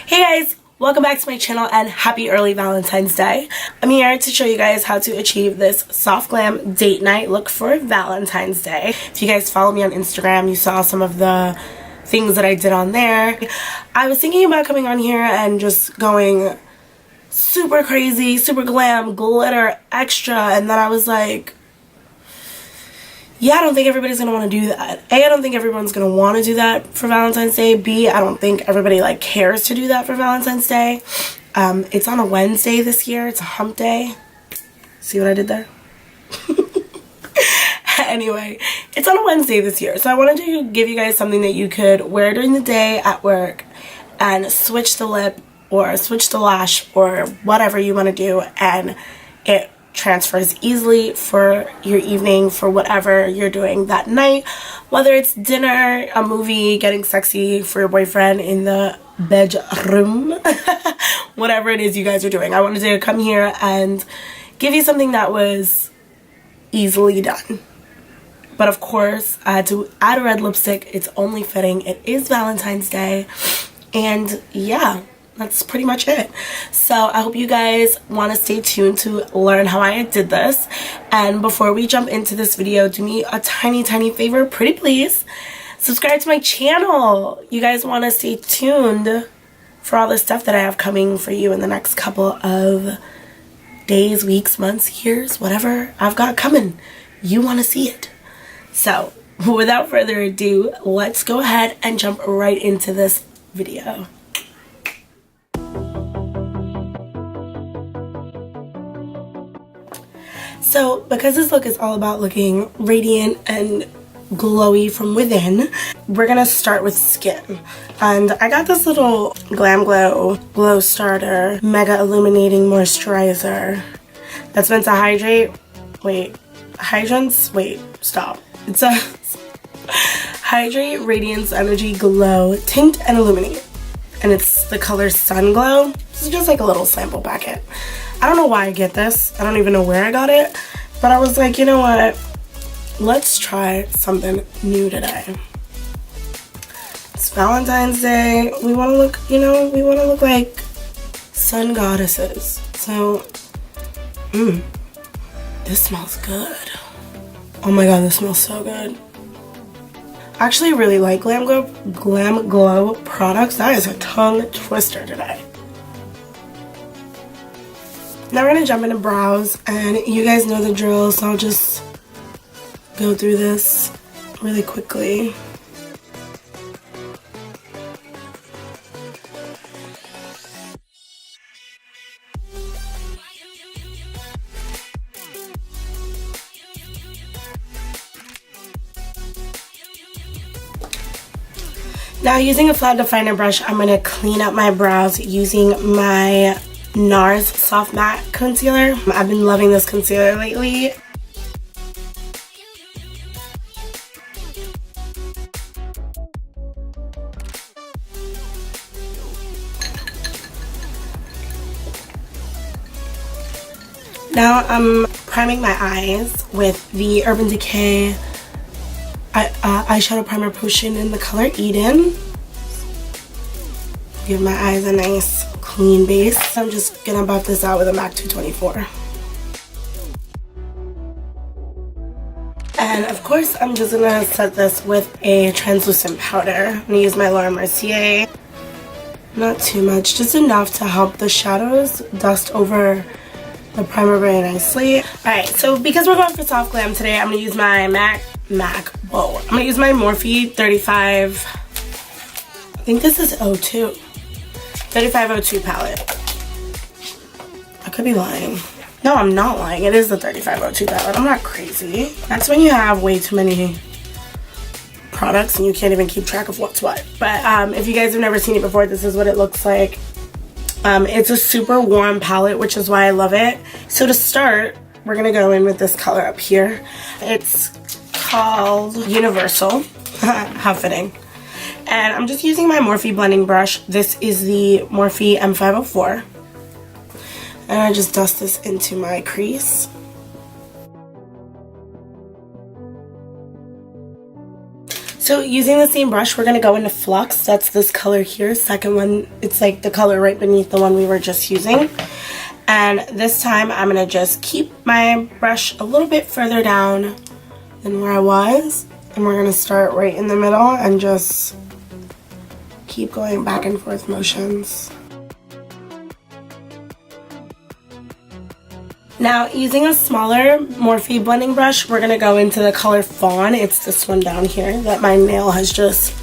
Hey guys, welcome back to my channel and happy early Valentine's Day. I'm here to show you guys how to achieve this soft glam date night look for Valentine's Day. If you guys follow me on Instagram, you saw some of the things that I did on there. I was thinking about coming on here and just going super crazy, super glam, glitter, extra, and then I was like, yeah, I don't think everybody's gonna want to do that. A, I don't think everyone's gonna want to do that for Valentine's Day. B, I don't think everybody like cares to do that for Valentine's Day. It's on a Wednesday this year. It's a hump day. See what I did there? Anyway, it's on a Wednesday this year, so I wanted to give you guys something that you could wear during the day at work and switch the lip or switch the lash or whatever you want to do, and it transfers easily for your evening, for whatever you're doing that night, whether it's dinner, a movie, getting sexy for your boyfriend in the bedroom, whatever it is you guys are doing. I wanted to come here and give you something that was easily done. But of course, I had to add a red lipstick. It's only fitting. It is Valentine's Day, and yeah, that's pretty much it. So I hope you guys want to stay tuned to learn how I did this. And before we jump into this video, do me a tiny favor, pretty please. Subscribe to my channel. You guys want to stay tuned for all the stuff that I have coming for you in the next couple of days, weeks, months, years, whatever I've got coming. You want to see it. So without further ado, let's go ahead and jump right into this video. So, because this look is all about looking radiant and glowy from within, we're gonna start with skin. And I got this little Glam Glow Starter Mega Illuminating Moisturizer that's meant to hydrate. Stop. It says Hydrate, Radiance, Energy, Glow, Tint, and Illuminate. And it's the color Sun Glow. This is just like a little sample packet. I don't know why I get this. I don't even know where I got it. But I was like, you know what? Let's try something new today. It's Valentine's Day. We want to look, we want to look like sun goddesses. So, this smells good. Oh my god, this smells so good. I actually really like Glam Glow products. That is a tongue twister today. Now we're going to jump into brows, and you guys know the drill, so I'll just go through this really quickly. Now using a flat definer brush, I'm going to clean up my brows using my NARS Soft Matte Concealer. I've been loving this concealer lately. Now I'm priming my eyes with the Urban Decay eyeshadow primer potion in the color Eden. Give my eyes a nice clean base. I'm just gonna buff this out with a MAC 224. And of course, I'm just gonna set this with a translucent powder. I'm gonna use my Laura Mercier. Not too much, just enough to help the shadows dust over the primer very nicely. Alright, so because we're going for soft glam today, I'm gonna use my I'm gonna use my Morphe 35, I think this is 02. 3502 palette. I could be lying. No, I'm not lying. It is the 3502 palette. I'm not crazy. That's when you have way too many products and you can't even keep track of what's what. But if you guys have never seen it before, this is what it looks like. It's a super warm palette, which is why I love it. So to start, we're gonna go in with this color up here. It's called Universal. How fitting. And I'm just using my Morphe blending brush. This is the Morphe M504. And I just dust this into my crease. So using the same brush, we're going to go into Flux. That's this color here. Second one, it's like the color right beneath the one we were just using. And this time I'm going to just keep my brush a little bit further down than where I was. And we're going to start right in the middle and just keep going back and forth motions. Now, using a smaller Morphe blending brush, we're going to go into the color Fawn. It's this one down here that my nail has just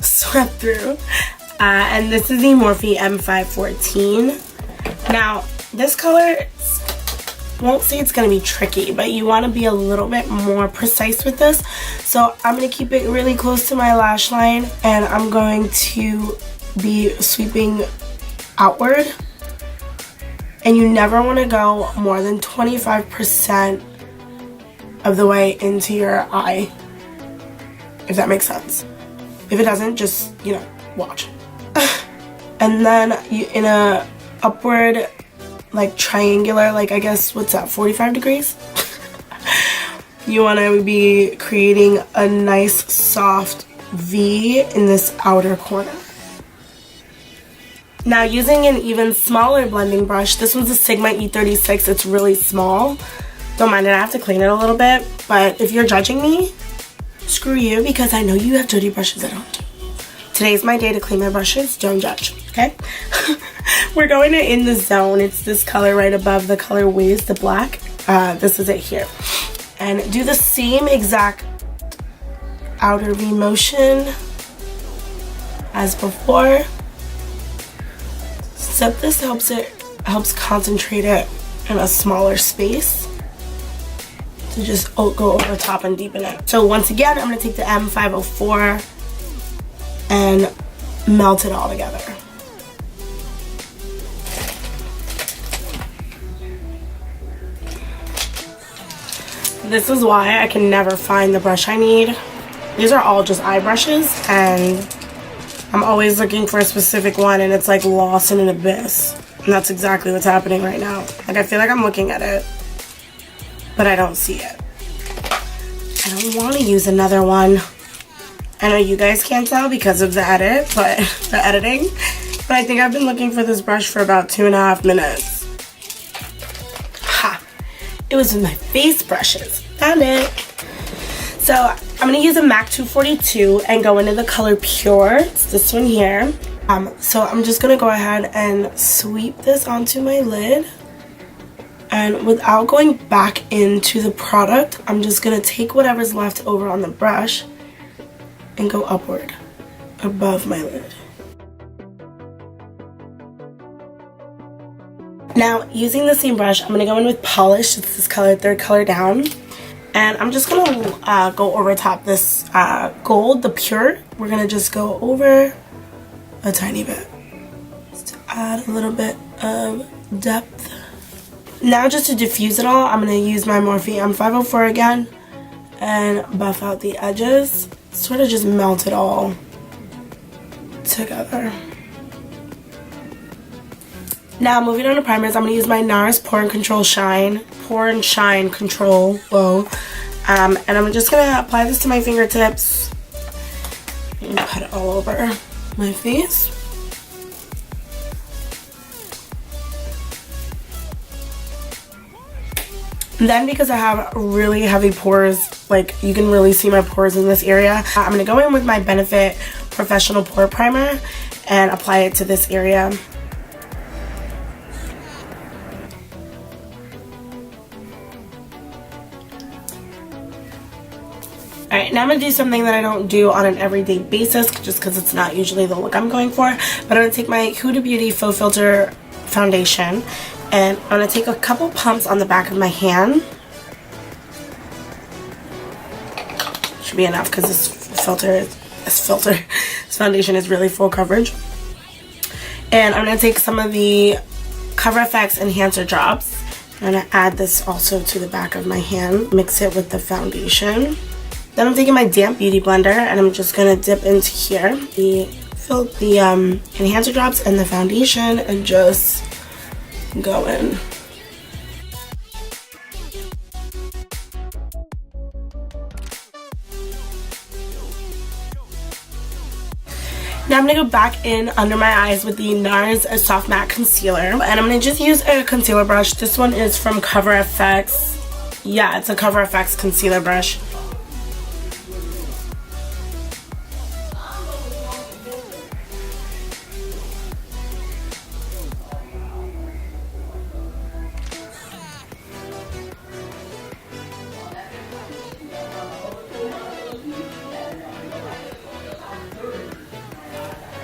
swept through. And this is the Morphe M514. Now, this color, won't say it's going to be tricky, but you want to be a little bit more precise with this. So I'm going to keep it really close to my lash line, and I'm going to be sweeping outward. And you never want to go more than 25% of the way into your eye, if that makes sense. If it doesn't, just, you know, watch. And then you, in a upward, like triangular, like I guess, what's that, 45 degrees? You want to be creating a nice soft V in this outer corner. Now, using an even smaller blending brush, this one's a Sigma E36. It's really small. Don't mind it, I have to clean it a little bit. But if you're judging me, screw you, because I know you have dirty brushes at home. Today's my day to clean my brushes. Don't judge, okay? We're going to In the Zone. It's this color right above the color Waves, the black. This is it here. And do the same exact outer V motion as before. Except this helps concentrate it in a smaller space to just go over top and deepen it. So once again, I'm going to take the M504 and melt it all together. This is why I can never find the brush I need. These are all just eye brushes, and I'm always looking for a specific one, and it's like lost in an abyss. And that's exactly what's happening right now. Like, I feel like I'm looking at it, but I don't see it. I don't want to use another one. I know you guys can't tell because of the editing, but I think I've been looking for this brush for about 2.5 minutes. Ha! It was with my face brushes. Found it. So I'm going to use a MAC 242 and go into the color Pure. It's this one here. So I'm just going to go ahead and sweep this onto my lid. And without going back into the product, I'm just going to take whatever's left over on the brush and go upward above my lid. Now, using the same brush, I'm going to go in with Polish. It's this color, third color down. And I'm just going to go over top this gold, the Pure. We're going to just go over a tiny bit just to add a little bit of depth. Now, just to diffuse it all, I'm going to use my Morphe M504 again and buff out the edges. Sort of just melt it all together. Now, moving on to primers, I'm going to use my NARS Pore and Shine Control. Whoa. And I'm just going to apply this to my fingertips and put it all over my face. And then, because I have really heavy pores, like you can really see my pores in this area, I'm going to go in with my Benefit Professional Pore Primer and apply it to this area. Alright, now I'm going to do something that I don't do on an everyday basis, just because it's not usually the look I'm going for. But I'm going to take my Huda Beauty Faux Filter Foundation, and I'm going to take a couple pumps on the back of my hand. Should be enough, because this foundation is really full coverage. And I'm going to take some of the Cover FX Enhancer drops. I'm going to add this also to the back of my hand. Mix it with the foundation. Then I'm taking my damp beauty blender and I'm just going to dip into here, fill the enhancer drops and the foundation, and just go in. Now I'm going to go back in under my eyes with the NARS Soft Matte Concealer. And I'm going to just use a concealer brush. This one is from Cover FX. Yeah, it's a Cover FX concealer brush.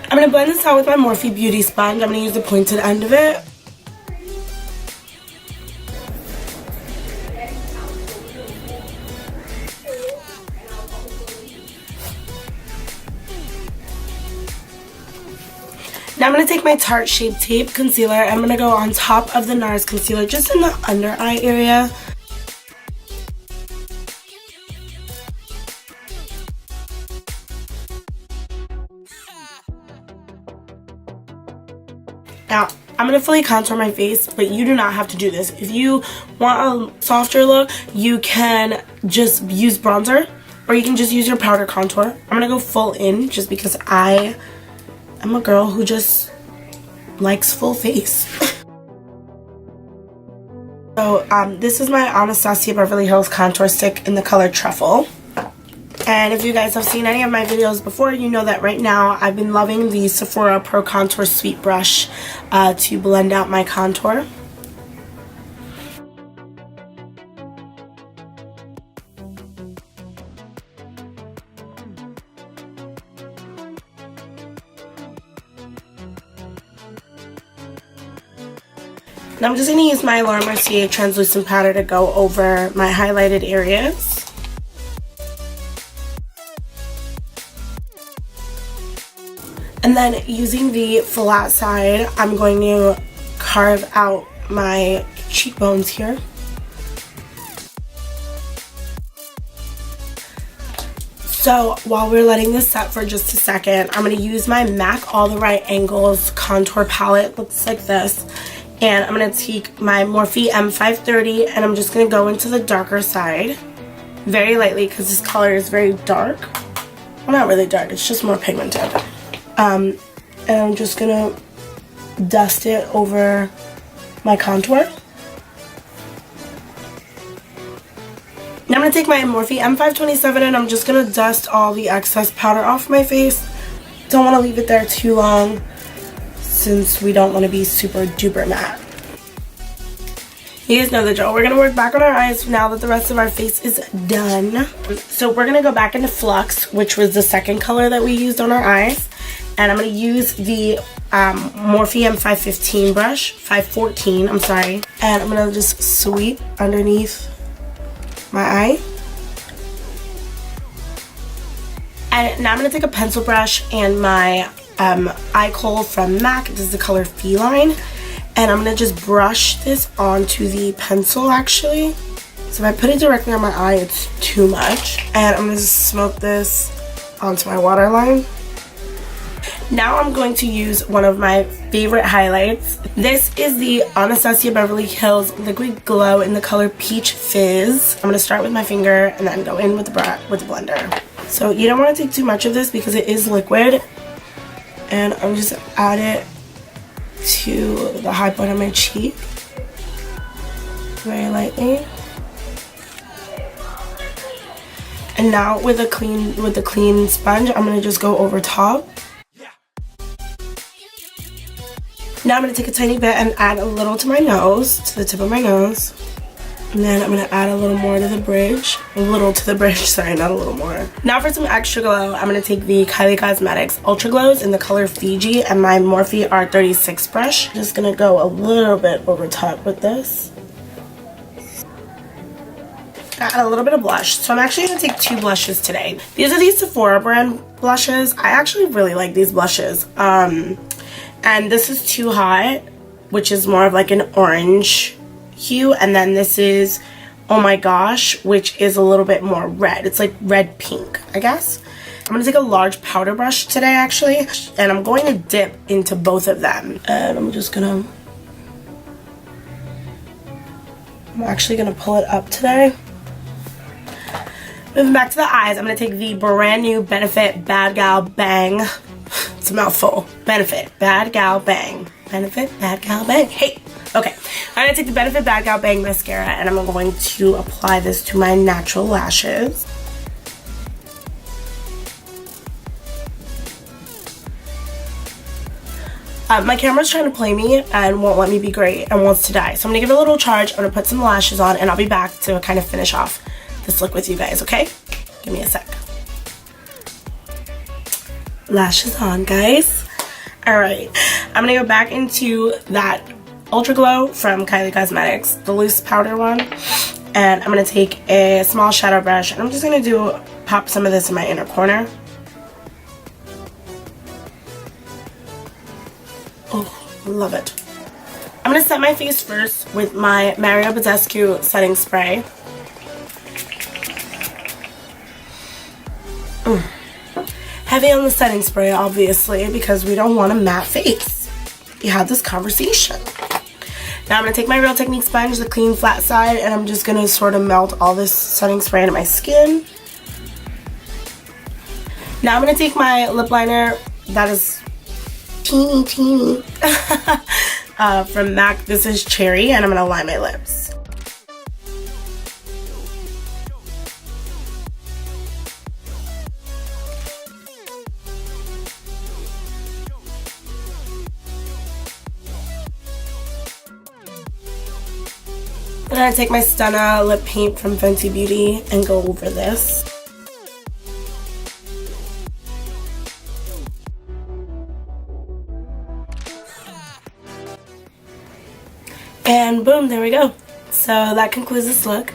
I'm going to blend this out with my Morphe Beauty Sponge. I'm going to use the pointed end of it. Now I'm going to take my Tarte Shape Tape Concealer. I'm going to go on top of the NARS Concealer, just in the under eye area. Now, I'm going to fully contour my face, but you do not have to do this. If you want a softer look, you can just use bronzer, or you can just use your powder contour. I'm going to go full in just because I am a girl who just likes full face. So, this is my Anastasia Beverly Hills Contour Stick in the color Truffle. And if you guys have seen any of my videos before, you know that right now I've been loving the Sephora Pro Contour Sweet Brush to blend out my contour. Now I'm just going to use my Laura Mercier translucent powder to go over my highlighted areas. And then using the flat side, I'm going to carve out my cheekbones here. So while we're letting this set for just a second, I'm going to use my MAC All the Right Angles contour palette. Looks like this. And I'm going to take my Morphe M530 and I'm just going to go into the darker side very lightly because this color is very dark. Well, not really dark, it's just more pigmented. And I'm just going to dust it over my contour. Now I'm going to take my Morphe M527 and I'm just going to dust all the excess powder off my face. Don't want to leave it there too long, since we don't want to be super duper matte. You guys know the drill. We're going to work back on our eyes now that the rest of our face is done. So we're going to go back into Flux, which was the second color that we used on our eyes. And I'm going to use the Morphe M515 brush, 514, I'm sorry. And I'm going to just sweep underneath my eye. And now I'm going to take a pencil brush and my eye kohl from MAC. This is the color Feline, and I'm gonna just brush this onto the pencil actually. So if I put it directly on my eye, it's too much, and I'm gonna just smoke this onto my waterline. Now I'm going to use one of my favorite highlights. This is the Anastasia Beverly Hills Liquid Glow in the color Peach Fizz. I'm gonna start with my finger and then go in with the blender. So you don't want to take too much of this because it is liquid. And I'm just add it to the high point of my cheek, very lightly. And now with the clean sponge, I'm gonna just go over top. Now I'm gonna take a tiny bit and add a little to my nose, to the tip of my nose. And then I'm going to add a little more to the bridge. Sorry, not a little more. Now for some extra glow, I'm going to take the Kylie Cosmetics Ultra Glows in the color Fiji and my Morphe R36 brush. Just going to go a little bit over top with this. Add a little bit of blush. So I'm actually going to take two blushes today. These are the Sephora brand blushes. I actually really like these blushes. And this is Too Hot, which is more of like an orange hue, and then this is Oh My Gosh, which is a little bit more red. It's like red pink, I guess. I'm gonna take a large powder brush today actually, and I'm going to dip into both of them. And I'm actually gonna pull it up today. Moving back to the eyes, I'm gonna take the brand new Benefit Bad Gal Bang. It's a mouthful. Benefit Bad Gal Bang. Benefit Bad Gal Bang. Hey. Okay. I'm going to take the Benefit Bad Gal Bang mascara and I'm going to apply this to my natural lashes. My camera's trying to play me and won't let me be great and wants to die. So I'm going to give it a little charge. I'm going to put some lashes on and I'll be back to kind of finish off this look with you guys, okay? Give me a sec. Lashes on, guys. Alright. I'm going to go back into that Ultra Glow from Kylie Cosmetics, the loose powder one. And I'm going to take a small shadow brush and I'm just going to pop some of this in my inner corner. Oh, love it. I'm going to set my face first with my Mario Badescu setting spray. Heavy on the setting spray, obviously, because we don't want a matte face. We had this conversation. Now I'm going to take my Real Technique sponge, the clean flat side, and I'm just going to sort of melt all this setting spray into my skin. Now I'm going to take my lip liner that is teeny from MAC. This is Cherry, and I'm going to line my lips. I'm going to take my Stunna lip paint from Fenty Beauty and go over this. And boom, there we go. So that concludes this look.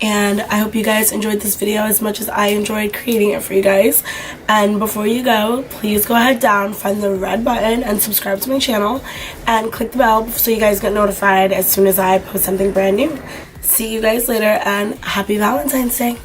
And I hope you guys enjoyed this video as much as I enjoyed creating it for you guys. And before you go, please go ahead down, find the red button, and subscribe to my channel. And click the bell so you guys get notified as soon as I post something brand new. See you guys later, and happy Valentine's Day.